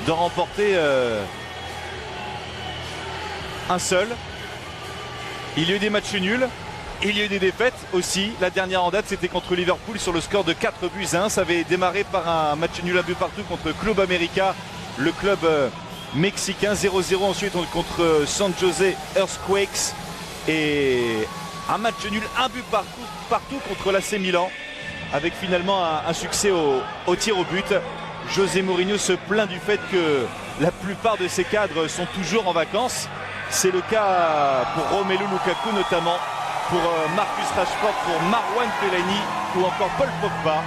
d'en remporter un seul. Il y a eu des matchs nuls, il y a eu des défaites aussi. La dernière en date, c'était contre Liverpool sur le score de 4-1. Ça avait démarré par un match nul à but partout contre Club América, le club mexicain. 0-0 ensuite contre San Jose Earthquakes. Et un match nul, un but partout contre l'AC Milan, avec finalement un succès au tir au but. José Mourinho se plaint du fait que la plupart de ses cadres sont toujours en vacances. C'est le cas pour Romelu Lukaku notamment, pour Marcus Rashford, pour Marwan Fellaini ou encore Paul Pogba.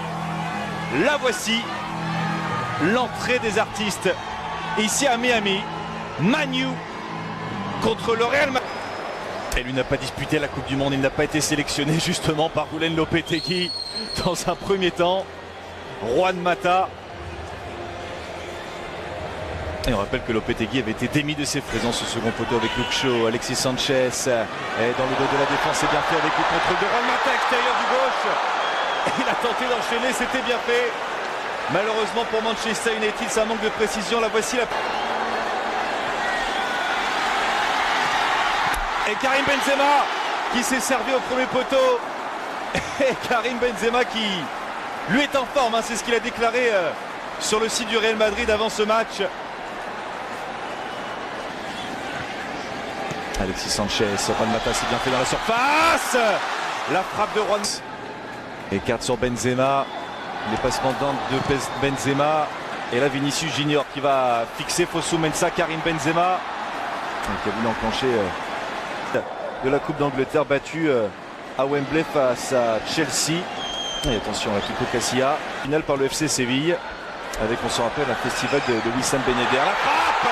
La voici, l'entrée des artistes ici à Miami. Manu contre le Real Madrid. Et lui n'a pas disputé la Coupe du Monde, il n'a pas été sélectionné justement par Julen Lopetegui dans un premier temps. Juan Mata. Et on rappelle que Lopetegui avait été démis de ses présences au second poteau avec Luke Shaw, Alexis Sanchez. Et dans le dos de la défense, c'est bien fait avec le contrôle de Juan Mata, extérieur du gauche. Il a tenté d'enchaîner, c'était bien fait. Malheureusement pour Manchester United, ça manque de précision. La voici la... Et Karim Benzema qui s'est servi au premier poteau. Et Karim Benzema qui lui est en forme, hein, c'est ce qu'il a déclaré sur le site du Real Madrid avant ce match. Alexis Sanchez, Juan Mata s'est bien fait dans la surface. La frappe de Juan. Écarte sur Benzema. Les passements de Benzema. Et là Vinicius Junior qui va fixer Fosu Mensah. Karim Benzema qui a voulu enclencher de la Coupe d'Angleterre, battu à Wembley face à Chelsea. Et attention à Kiko Casilla. Finale par le FC Séville. Avec, on se rappelle, un festival de Wissam Ben Yedder. La frappe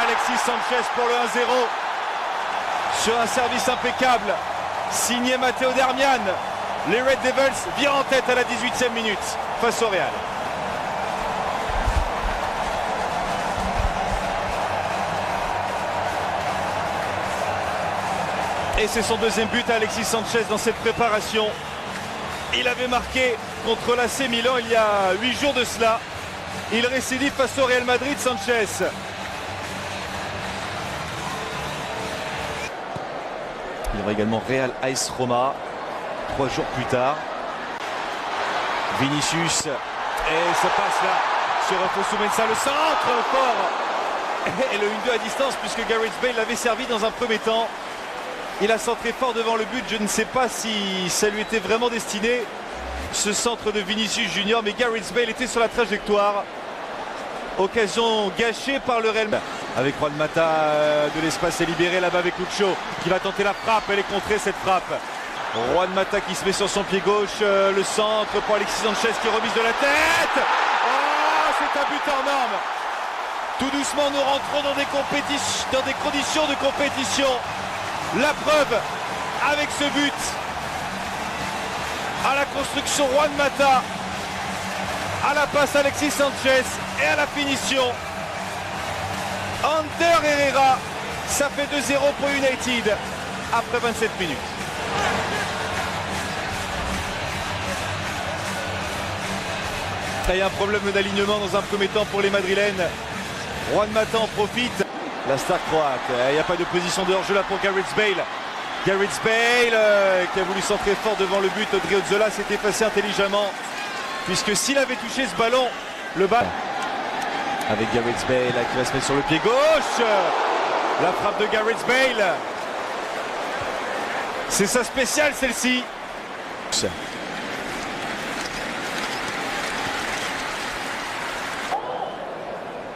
Alexis Sanchez pour le 1-0. Sur un service impeccable, signé Matteo Darmian. Les Red Devils virent en tête à la 18e minute face au Real. Et c'est son deuxième but à Alexis Sanchez dans cette préparation. Il avait marqué contre l'AC Milan il y a 8 jours de cela. Il récidive face au Real Madrid, Sanchez. Il y aura également Real AS Roma 3 jours plus tard. Vinicius. Et ça passe là sur Fosu Mensah. Le centre fort. Et le 1-2 à distance puisque Gareth Bale l'avait servi dans un premier temps. Il a centré fort devant le but. Je ne sais pas si ça lui était vraiment destiné, ce centre de Vinicius Junior. Mais Gareth Bale était sur la trajectoire. Occasion gâchée par le Real Madrid. Avec Juan Mata, de l'espace est libéré là-bas avec Luke Shaw qui va tenter la frappe. Elle est contrée cette frappe. Juan Mata qui se met sur son pied gauche. Le centre pour Alexis Sanchez qui remise de la tête. Oh, c'est un but hors norme. Tout doucement nous rentrons dans des conditions de compétition. La preuve avec ce but. À la construction Juan Mata. À la passe Alexis Sanchez. Et à la finition Ander Herrera. Ça fait 2-0 pour United après 27 minutes. Il y a un problème d'alignement dans un premier temps pour les Madrilènes. Juan Mata en profite. La star croate. Il n'y a pas de position de hors-jeu là pour Gareth Bale. Gareth Bale qui a voulu centrer fort devant le but. Odriozola s'est effacé intelligemment. Puisque s'il avait touché ce ballon, le ballon. Avec Gareth Bale qui va se mettre sur le pied gauche. La frappe de Gareth Bale. C'est sa spéciale celle-ci.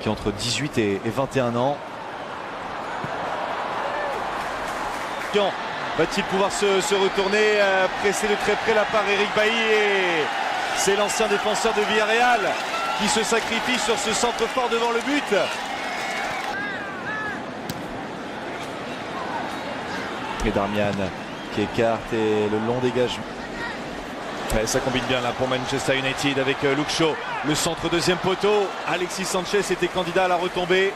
Qui a entre 18 et 21 ans. Va-t-il pouvoir se retourner, pressé de très près la part Eric Bailly. C'est l'ancien défenseur de Villarreal qui se sacrifie sur ce centre fort devant le but. Et Darmian qui écarte et le long dégagement. Ouais, ça combine bien là pour Manchester United avec Luke Shaw. Le centre deuxième poteau. Alexis Sanchez était candidat à la retombée.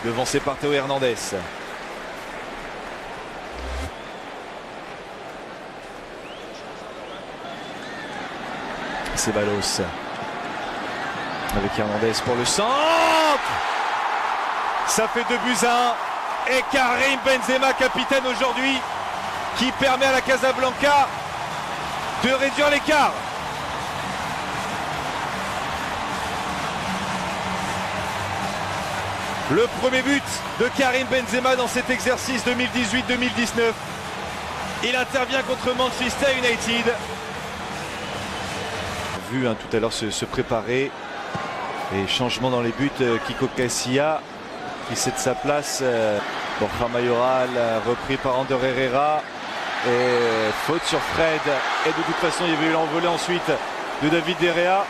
Devancé par Théo Hernandez. Ceballos avec Hernandez pour le centre. Ça fait 2-1. Et Karim Benzema, capitaine aujourd'hui, qui permet à la Casablanca de réduire l'écart. Le premier but de Karim Benzema dans cet exercice 2018-2019. Il intervient contre Manchester United. Vu tout à l'heure se préparer. Et changement dans les buts, Kiko Casilla qui cède sa place. Borja Mayoral repris par Ander Herrera. Et faute sur Fred. Et de toute façon, il y avait eu l'envolée ensuite de David De Gea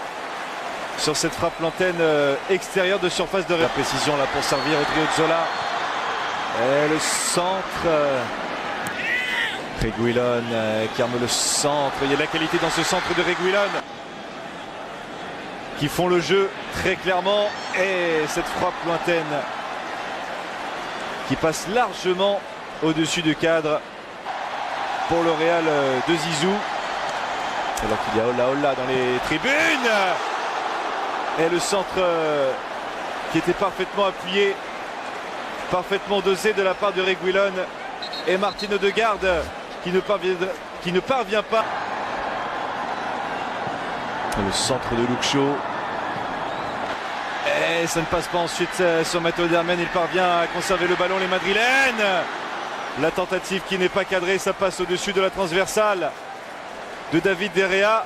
sur cette frappe l'antenne extérieure de surface de la précision là pour servir Odriozola. Et le centre. Reguilón qui arme le centre. Il y a de la qualité dans ce centre de Reguilón qui font le jeu très clairement. Et cette frappe lointaine qui passe largement au-dessus du cadre pour le Real de Zizou. Alors qu'il y a Olla dans les tribunes. Et le centre qui était parfaitement appuyé, parfaitement dosé de la part de Reguilón. Et Martin Odegaard qui ne parvient pas. Le centre de Luke Shaw. Et ça ne passe pas ensuite sur Matteo Darmian. Il parvient à conserver le ballon, les Madrilènes. La tentative qui n'est pas cadrée, ça passe au-dessus de la transversale de David De Gea.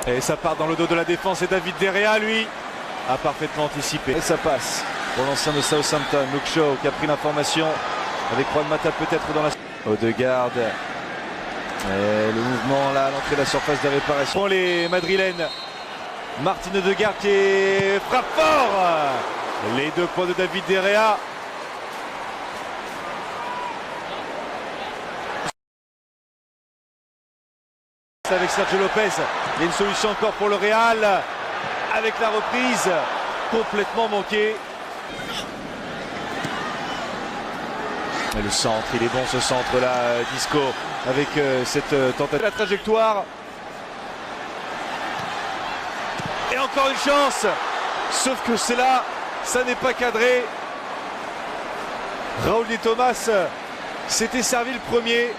Et ça part dans le dos de la défense et David De Gea, lui, a parfaitement anticipé. Et ça passe pour l'ancien de Southampton, Luke Shaw, qui a pris l'information avec Juan Mata peut-être dans la... Odegaard. Et le mouvement là à l'entrée de la surface de réparation. Pour les Madrilènes, Martin Odegaard qui frappe fort. Les 2 points de David De Gea. Avec Sergio Lopez, il y a une solution encore pour le Real avec la reprise complètement manquée. Et le centre, il est bon ce centre là, Disco, avec cette tentative. La trajectoire. Et encore une chance, sauf que c'est là, ça n'est pas cadré. Raúl de Tomás s'était servi le premier.